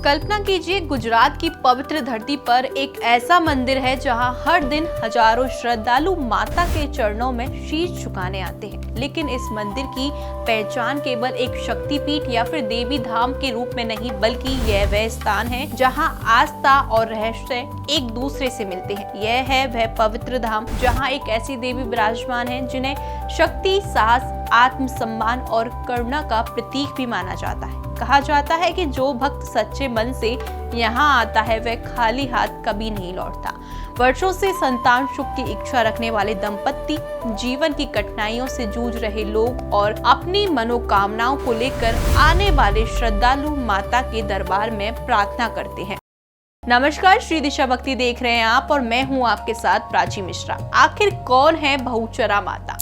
कल्पना कीजिए, गुजरात की पवित्र धरती पर एक ऐसा मंदिर है जहां हर दिन हजारों श्रद्धालु माता के चरणों में शीश झुकाने आते हैं। लेकिन इस मंदिर की पहचान केवल एक शक्तिपीठ या फिर देवी धाम के रूप में नहीं, बल्कि यह वह स्थान है जहां आस्था और रहस्य एक दूसरे से मिलते हैं। यह है वह पवित्र धाम जहां एक ऐसी देवी विराजमान है जिन्हें शक्ति, साहस, आत्मसम्मान और करुणा का प्रतीक भी माना जाता है। कहा जाता है कि जो भक्त सच्चे मन से यहाँ आता है वह खाली हाथ कभी नहीं लौटता। वर्षों से संतान सुख की इच्छा रखने वाले दंपत्ति, जीवन की कठिनाइयों से जूझ रहे लोग और अपनी मनोकामनाओं को लेकर आने वाले श्रद्धालु माता के दरबार में प्रार्थना करते हैं। नमस्कार, श्री दिशा भक्ति देख रहे हैं आप और मैं हूँ आपके साथ प्राची मिश्रा। आखिर कौन है बहुचरा माता?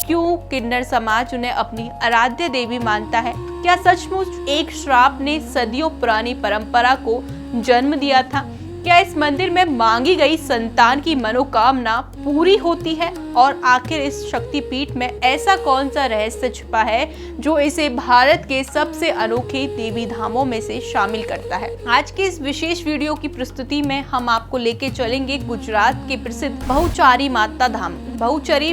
क्यों किन्नर समाज उन्हें अपनी आराध्य देवी मानता है? क्या सचमुच एक श्राप ने सदियों पुरानी परंपरा को जन्म दिया था? क्या इस मंदिर में मांगी गई संतान की मनोकामना पूरी होती है? और आखिर इस शक्तिपीठ में ऐसा कौन सा रहस्य छिपा है जो इसे भारत के सबसे अनोखे देवी धामों में से शामिल करता है? आज के इस विशेष वीडियो की प्रस्तुति में हम आपको लेके चलेंगे गुजरात के प्रसिद्ध बहुचरी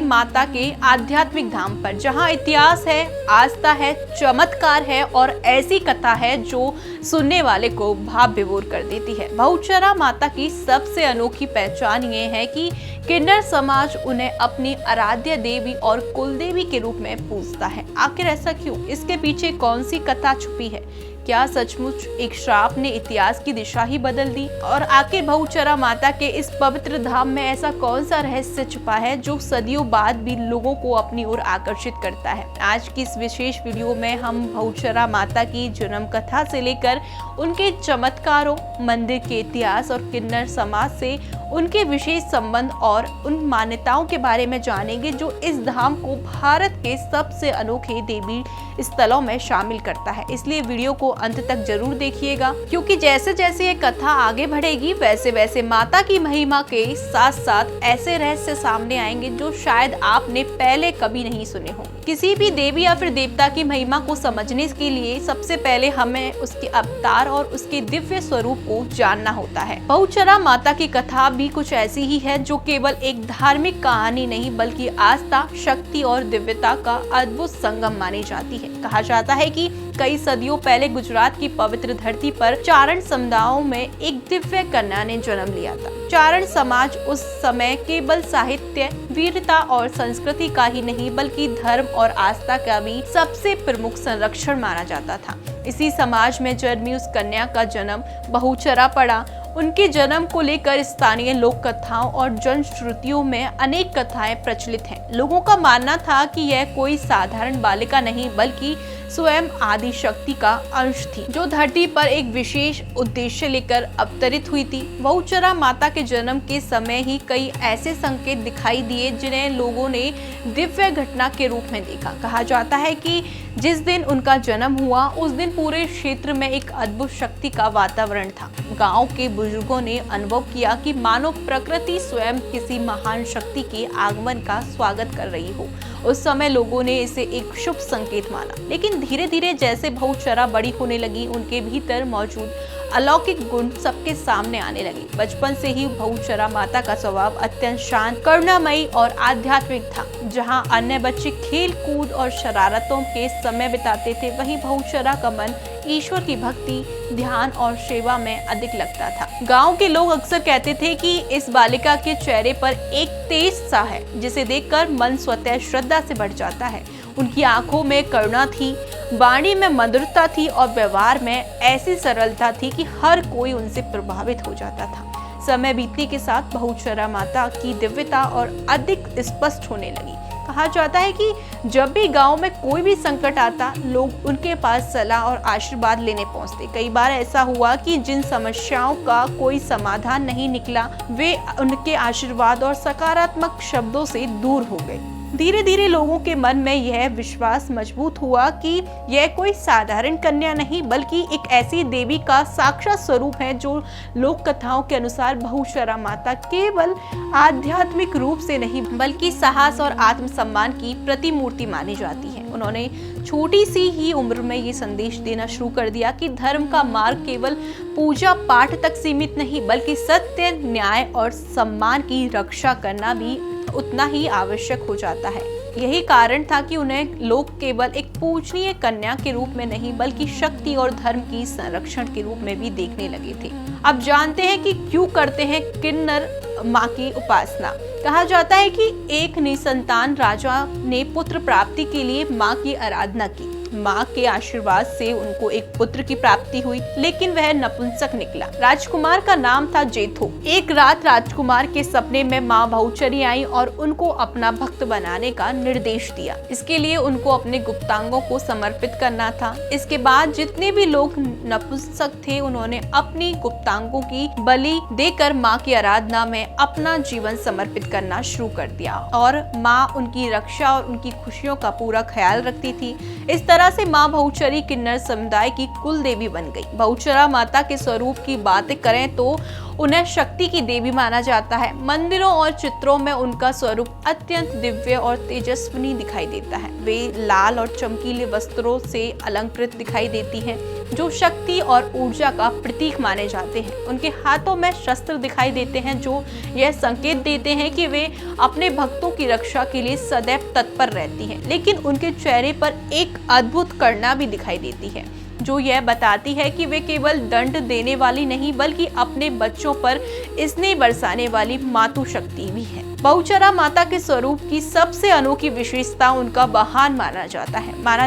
माता के आध्यात्मिक धाम पर, जहां इतिहास है, आस्था है, चमत्कार है और ऐसी कथा है जो सुनने वाले को भाव विभोर कर देती है। बहुचरा माता की सबसे अनोखी पहचान ये है कि किन्नर समाज उन्हें अपनी आराध्य देवी और कुलदेवी के रूप में पूजता है। आखिर ऐसा क्यों? इसके पीछे कौन सी कथा छुपी है? क्या सचमुच एक श्राप ने इतिहास की दिशा ही बदल दी? और आखिर बहुचरा माता के इस पवित्र धाम में ऐसा कौन सा रहस्य छुपा है जो सदियों बाद भी लोगों को अपनी ओर आकर्षित करता है? आज की इस विशेष वीडियो में हम बहुचरा माता की जन्म कथा से लेकर उनके चमत्कारों, मंदिर के इतिहास और किन्नर समाज से उनके विशेष संबंध और उन मान्यताओं के बारे में जानेंगे जो इस धाम को भारत के सबसे अनोखे देवी स्थलों में शामिल करता है। इसलिए वीडियो को अंत तक जरूर देखिएगा, क्योंकि जैसे जैसे ये कथा आगे बढ़ेगी वैसे वैसे माता की महिमा के साथ साथ ऐसे रहस्य सामने आएंगे जो शायद आपने पहले कभी नहीं सुने होंगे। किसी भी देवी या फिर देवता की महिमा को समझने के लिए सबसे पहले हमें उसके अवतार और उसके दिव्य स्वरूप को जानना होता है। बहुचरा माता की कथा भी कुछ ऐसी ही है जो केवल एक धार्मिक कहानी नहीं, बल्कि आस्था, शक्ति और दिव्यता का अद्भुत संगम मानी जाती है। कहा जाता है कि कई सदियों पहले गुजरात की पवित्र धरती पर चारण समुदायों में एक दिव्य कन्या ने जन्म लिया था। चारण समाज उस समय केवल साहित्य, वीरता और संस्कृति का ही नहीं, बल्कि धर्म और आस्था का भी सबसे प्रमुख संरक्षण माना जाता था। इसी समाज में जन्मी उस कन्या का जन्म बहुचरा पड़ा। उनके जन्म को लेकर स्थानीय लोक कथाओं और जनश्रुतियों में अनेक कथाएं प्रचलित हैं। लोगों का मानना था कि यह कोई साधारण बालिका नहीं, बल्कि स्वयं आदि शक्ति का अंश थी, जो धरती पर एक विशेष उद्देश्य लेकर अवतरित हुई थी। बहुचरा माता के जन्म के समय ही कई ऐसे संकेत दिखाई दिए जिन्हें लोगों ने दिव्य घटना के रूप में देखा। कहा जाता है कि जिस दिन उनका जन्म हुआ उस दिन पूरे क्षेत्र में एक अद्भुत शक्ति का वातावरण था। गांव के बुजुर्गों ने अनुभव किया कि मानो प्रकृति स्वयं किसी महान शक्ति के आगमन का स्वागत कर रही हो। उस समय लोगों ने इसे एक शुभ संकेत माना, लेकिन धीरे धीरे जैसे बहुचरा बड़ी होने लगी, उनके भीतर मौजूद अलौकिक गुण सबके सामने आने लगे। बचपन से ही बहुचरा माता का स्वभाव अत्यंत शांत, करुणामयी और आध्यात्मिक था। जहां अन्य बच्चे खेल कूद और शरारतों के समय बिताते थे, वहीं बहुचरा का मन ईश्वर की भक्ति, ध्यान और सेवा में अधिक लगता था। गांव के लोग अक्सर कहते थे कि इस बालिका के चेहरे पर एक तेज सा है जिसे देखकर मन स्वतः श्रद्धा से बढ़ जाता है। उनकी आंखों में करुणा थी, वाणी में मधुरता थी और व्यवहार में ऐसी सरलता थी कि हर कोई उनसे प्रभावित हो जाता था। समय बीतने के साथ बहुचरा माता की दिव्यता और अधिक स्पष्ट होने लगी। कहा जाता है कि जब भी गांव में कोई भी संकट आता, लोग उनके पास सलाह और आशीर्वाद लेने पहुंचते। कई बार ऐसा हुआ कि जिन समस्याओं का कोई समाधान नहीं निकला, वे उनके आशीर्वाद और सकारात्मक शब्दों से दूर हो गए। धीरे धीरे लोगों के मन में यह विश्वास मजबूत हुआ कि यह कोई साधारण कन्या नहीं बल्कि एक ऐसी देवी का साक्षात स्वरूप है जो लोक कथाओं के अनुसार बहुचरा माता केवल आध्यात्मिक रूप से नहीं बल्कि साहस और आत्मसम्मान की प्रतिमूर्ति मानी जाती है। उन्होंने छोटी सी ही उम्र में ये संदेश देना शुरू कर दिया कि धर्म का मार्ग केवल पूजा पाठ तक सीमित नहीं बल्कि सत्य, न्याय और सम्मान की रक्षा करना भी उतना ही आवश्यक हो जाता है। यही कारण था कि उन्हें लोग केवल एक पूजनीय कन्या के रूप में नहीं बल्कि शक्ति और धर्म की संरक्षण के रूप में भी देखने लगे थे। अब जानते हैं कि क्यों करते हैं किन्नर माँ की उपासना। कहा जाता है कि एक निसंतान राजा ने पुत्र प्राप्ति के लिए माँ की आराधना की। माँ के आशीर्वाद से उनको एक पुत्र की प्राप्ति हुई, लेकिन वह नपुंसक निकला। राजकुमार का नाम था जेठो। एक रात राजकुमार के सपने में माँ बहुचरी आई और उनको अपना भक्त बनाने का निर्देश दिया। इसके लिए उनको अपने गुप्तांगों को समर्पित करना था। इसके बाद जितने भी लोग नपुंसक थे उन्होंने अपनी गुप्तांगों की बलि देकर माँ की आराधना में अपना जीवन समर्पित करना शुरू कर दिया और माँ उनकी रक्षा और उनकी खुशियों का पूरा ख्याल रखती थी। इस तरह से माँ बहुचरी किन्नर समुदाय की कुल देवी बन गई। बहुचरा माता के स्वरूप की बातें करें तो उन्हें शक्ति की देवी माना जाता है। मंदिरों और चित्रों में उनका स्वरूप अत्यंत दिव्य और तेजस्वी दिखाई देता है। वे लाल और चमकीले वस्त्रों से अलंकृत दिखाई देती हैं, जो शक्ति और ऊर्जा का प्रतीक माने जाते हैं। उनके हाथों में शस्त्र दिखाई देते हैं जो यह संकेत देते हैं कि वे अपने भक्तों की रक्षा के लिए सदैव तत्पर रहती हैं। लेकिन उनके चेहरे पर एक अद्भुत करुणा भी दिखाई देती है जो यह बताती है कि वे केवल दंड देने वाली नहीं बल्कि अपने बच्चों पर स्नेह बरसाने वाली मातु शक्ति भी है। बहुचरा माता के स्वरूप की सबसे अनोखी विशेषता उनका वाहन माना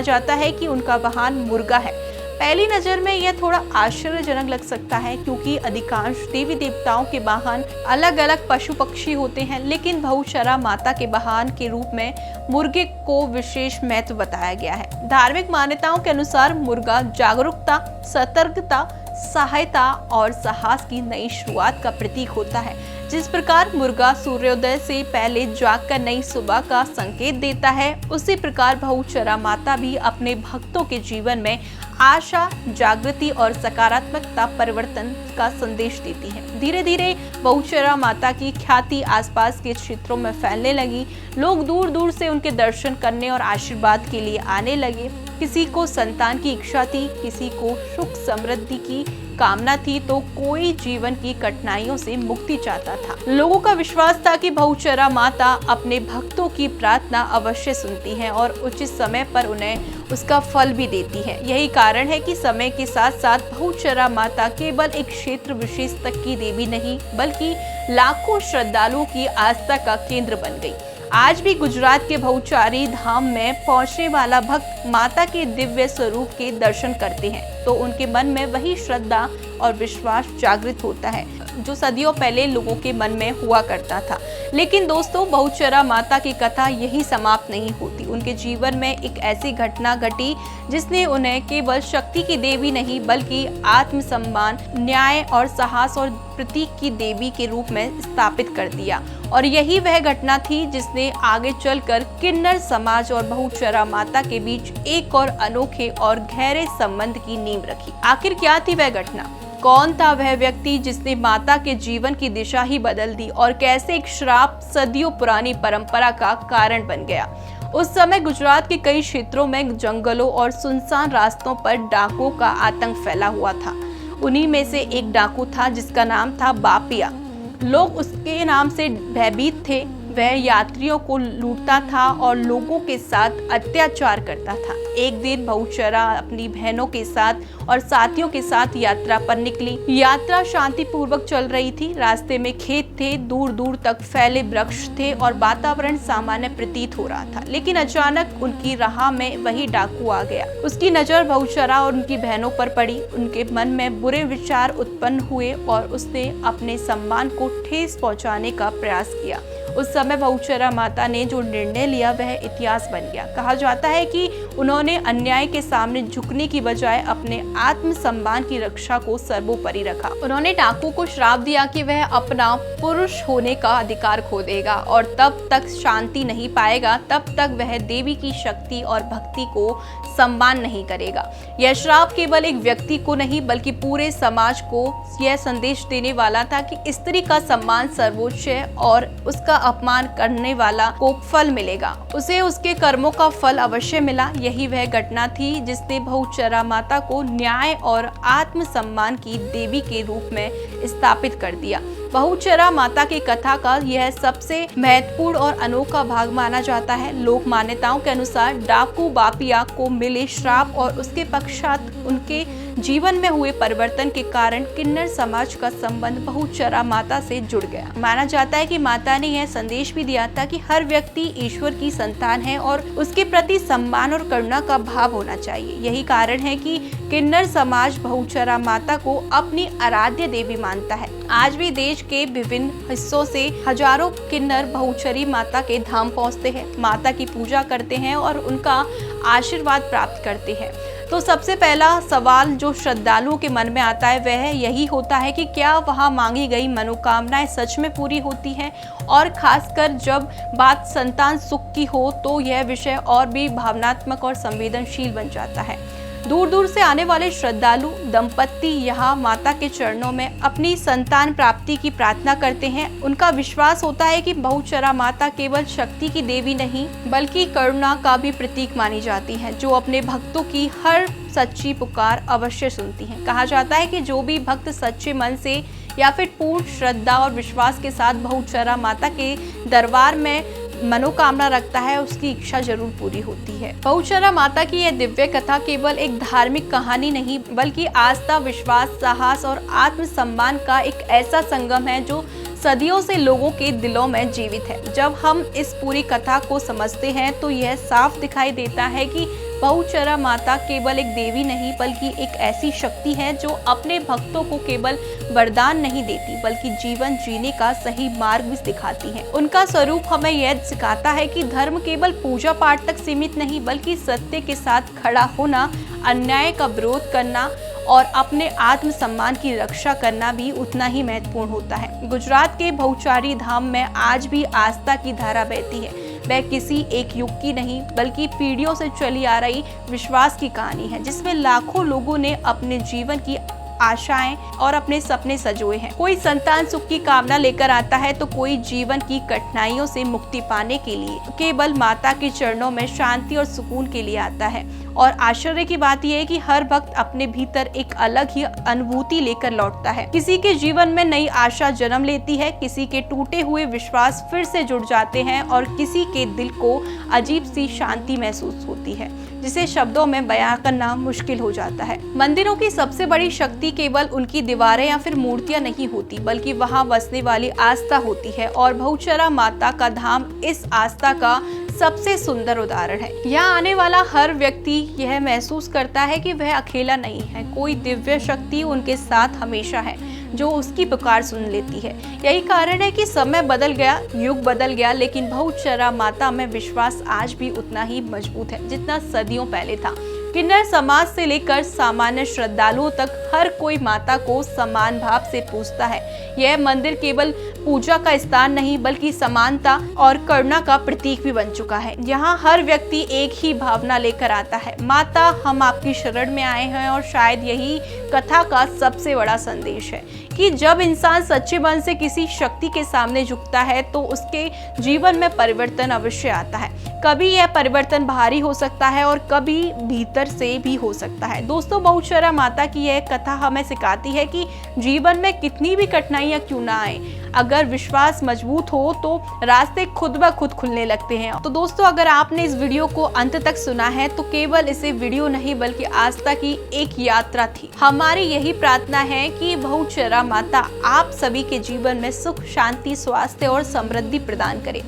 जाता है कि उनका वाहन मुर्गा है। पहली नजर में यह थोड़ा आश्चर्यजनक लग सकता है क्योंकि अधिकांश देवी देवताओं के वाहन अलग अलग पशु पक्षी होते हैं, लेकिन बहुचरा माता के वाहन के रूप में मुर्गे को विशेष महत्व बताया गया है। धार्मिक मान्यताओं के अनुसार मुर्गा जागरूकता, सतर्कता, सहायता और साहस की नई शुरुआत का प्रतीक होता है। जिस प्रकार मुर्गा सूर्योदय से पहले जागकर नई सुबह का संकेत देता है, उसी प्रकार बहुचरा माता भी अपने भक्तों के जीवन में आशा, जागृति और सकारात्मकता परिवर्तन का संदेश देती है। धीरे धीरे बहुचरा माता की ख्याति आसपास के क्षेत्रों में फैलने लगी। लोग दूर दूर से उनके दर्शन करने और आशीर्वाद के लिए आने लगे। किसी को संतान की इच्छा थी, किसी को सुख समृद्धि की कामना थी, तो कोई जीवन की कठिनाइयों से मुक्ति चाहता था। लोगों का विश्वास था कि बहुचरा माता अपने भक्तों की प्रार्थना अवश्य सुनती है और उचित समय पर उन्हें उसका फल भी देती है। यही कारण है कि समय के साथ साथ बहुचरा माता केवल एक क्षेत्र विशेष तक की देवी नहीं बल्कि लाखों श्रद्धालुओं की आस्था का केंद्र बन गई। आज भी गुजरात के बहुचारी धाम में पहुंचने वाला भक्त माता के दिव्य स्वरूप के दर्शन करते हैं तो उनके मन में वही श्रद्धा और विश्वास जागृत होता है जो सदियों पहले लोगों के मन में हुआ करता था। लेकिन दोस्तों, बहुचरा माता की कथा यही समाप्त नहीं होती। उनके जीवन में एक ऐसी घटना घटी जिसने उन्हें केवल शक्ति की देवी नहीं बल्कि आत्मसम्मान, न्याय और साहस और प्रतीक की देवी के रूप में स्थापित कर दिया। और यही वह घटना थी जिसने आगे चलकर किन्नर समाज और बहुचरा माता के बीच एक और अनोखे और गहरे संबंध की नींव रखी। आखिर क्या थी वह घटना? कौन था वह व्यक्ति जिसने माता के जीवन की दिशा ही बदल दी और कैसे एक श्राप सदियों पुरानी परंपरा का कारण बन गया? उस समय गुजरात के कई क्षेत्रों में जंगलों और सुनसान रास्तों पर डाकुओं का आतंक फैला हुआ था। उन्हीं में से एक डाकू था जिसका नाम था बापिया। लोग उसके नाम से भयभीत थे। वह यात्रियों को लूटता था और लोगों के साथ अत्याचार करता था। एक दिन बहुचरा अपनी बहनों के साथ और साथियों के साथ यात्रा पर निकली। यात्रा शांतिपूर्वक चल रही थी। रास्ते में खेत थे, दूर दूर तक फैले वृक्ष थे और वातावरण सामान्य प्रतीत हो रहा था। लेकिन अचानक उनकी राह में वही डाकू आ गया। उसकी नजर बहुचरा और उनकी बहनों पर पड़ी। उनके मन में बुरे विचार उत्पन्न हुए और उसने अपने सम्मान को ठेस पहुंचाने का प्रयास किया। उस समय बहुचरा माता ने जो निर्णय लिया वह इतिहास बन गया। कहा जाता है कि उन्होंने अन्याय के सामने झुकने की बजाय अपने आत्मसम्मान की रक्षा को सर्वोपरि रखा। उन्होंने डाकू को श्राप दिया कि वह अपना पुरुष होने का अधिकार खो देगा और तब तक शांति नहीं पाएगा, तब तक वह देवी की शक्ति और भक्ति को सम्मान नहीं करेगा। यह श्राप केवल एक व्यक्ति को नहीं बल्कि पूरे समाज को यह संदेश देने वाला था कि स्त्री का सम्मान सर्वोच्च है और उसका अपमान करने वाला को फल मिलेगा, उसे उसके कर्मों का फल अवश्य मिला। यही वह घटना थी जिसने बहुचरा माता को न्याय और आत्मसम्मान की देवी के रूप में स्थापित कर दिया। बहुचरा माता की कथा का यह सबसे महत्वपूर्ण और अनोखा भाग माना जाता है। लोक मान्यताओं के अनुसार डाकू बापिया को मिले श्राप और उसके पश्चात उनके जीवन में हुए परिवर्तन के कारण किन्नर समाज का संबंध बहुचरा माता से जुड़ गया। माना जाता है कि माता ने यह संदेश भी दिया था कि हर व्यक्ति ईश्वर की संतान है और उसके प्रति सम्मान और करुणा का भाव होना चाहिए। यही कारण है कि किन्नर समाज बहुचरा माता को अपनी आराध्य देवी मानता है। आज भी देश के विभिन्न हिस्सों से हजारों किन्नर बहुचरी माता के धाम पहुंचते हैं, माता की पूजा करते हैं और उनका आशीर्वाद प्राप्त करते हैं। तो सबसे पहला सवाल जो श्रद्धालुओं के मन में आता है वह यही होता है कि क्या वहां मांगी गई मनोकामनाएं सच में पूरी होती हैं, और खासकर जब बात संतान सुख की हो तो यह विषय और भी भावनात्मक और संवेदनशील बन जाता है। दूर दूर से आने वाले श्रद्धालु दंपत्ति यहाँ माता के चरणों में अपनी संतान प्राप्ति की प्रार्थना करते हैं। उनका विश्वास होता है कि बहुचरा माता केवल शक्ति की देवी नहीं बल्कि करुणा का भी प्रतीक मानी जाती है, जो अपने भक्तों की हर सच्ची पुकार अवश्य सुनती हैं। कहा जाता है कि जो भी भक्त सच्चे मन से या फिर पूर्ण श्रद्धा और विश्वास के साथ बहुचरा माता के दरबार में मनोकामना रखता है, उसकी इच्छा जरूर पूरी होती है। बहुचरा माता की यह दिव्य कथा केवल एक धार्मिक कहानी नहीं बल्कि आस्था, विश्वास, साहस और आत्मसम्मान का एक ऐसा संगम है जो सदियों से लोगों के दिलों में जीवित है। जब हम इस पूरी कथा को समझते हैं तो यह साफ दिखाई देता है कि बहुचरा माता केवल एक देवी नहीं बल्कि एक ऐसी शक्ति है जो अपने भक्तों को केवल वरदान नहीं देती बल्कि जीवन जीने का सही मार्ग भी दिखाती है। उनका स्वरूप हमें यह सिखाता है कि धर्म केवल पूजा पाठ तक सीमित नहीं बल्कि सत्य के साथ खड़ा होना, अन्याय का विरोध करना और अपने आत्मसम्मान की रक्षा करना भी उतना ही महत्वपूर्ण होता है। गुजरात के बहुचारी धाम में आज भी आस्था की धारा बहती है। वह किसी एक युग की नहीं बल्कि पीढ़ियों से चली आ रही विश्वास की कहानी है, जिसमें लाखों लोगों ने अपने जीवन की आशाएं और अपने सपने सजोए हैं। कोई संतान सुख की कामना लेकर आता है तो कोई जीवन की कठिनाइयों से मुक्ति पाने के लिए केवल माता के चरणों में शांति और सुकून के लिए आता है। और आश्चर्य की बात यह है कि हर भक्त अपने भीतर एक अलग ही अनुभूति लेकर लौटता है। किसी के जीवन में नई आशा जन्म लेती है, किसी के टूटे हुए विश्वास फिर से जुड़ जाते हैं और किसी के दिल को अजीब सी शांति महसूस होती है जिसे शब्दों में बयां करना मुश्किल हो जाता है। मंदिरों की सबसे बड़ी शक्ति केवल उनकी दीवारें या फिर मूर्तियां नहीं होती बल्कि वहां बसने वाली आस्था होती है, और बहुचरा माता का धाम इस आस्था का सबसे सुंदर उदाहरण है। यहाँ आने वाला हर व्यक्ति यह महसूस करता है कि वह अकेला नहीं है, कोई दिव्य शक्ति उनके साथ हमेशा है जो उसकी पुकार सुन लेती है। यही कारण है कि समय बदल गया, युग बदल गया, लेकिन बहुचरा माता में विश्वास आज भी उतना ही मजबूत है जितना सदियों पहले था। किन्नर समाज से लेकर सामान्य श्रद्धालुओं तक हर कोई माता को समान भाव से पूजता है। यह मंदिर केवल पूजा का स्थान नहीं बल्कि समानता और करुणा का प्रतीक भी बन चुका है। यहाँ हर व्यक्ति एक ही भावना लेकर आता है, माता हम आपकी शरण में आए हैं। और शायद यही कथा का सबसे बड़ा संदेश है कि जब इंसान सच्चे मन से किसी शक्ति के सामने झुकता है तो उसके जीवन में परिवर्तन अवश्य आता है। कभी यह परिवर्तन बाहरी हो सकता है और कभी भीतर से भी हो सकता है। दोस्तों, बहुचरा माता की यह कथा हमें सिखाती है कि जीवन में कितनी भी कठिनाइयां क्यों ना आए, अगर विश्वास मजबूत हो तो रास्ते खुद ब खुद खुलने लगते हैं। तो दोस्तों, अगर आपने इस वीडियो को अंत तक सुना है तो केवल इसे वीडियो नहीं बल्कि आस्था की एक यात्रा थी। हमारी यही प्रार्थना है कि बहुचरा माता आप सभी के जीवन में सुख, शांति, स्वास्थ्य और समृद्धि प्रदान करे।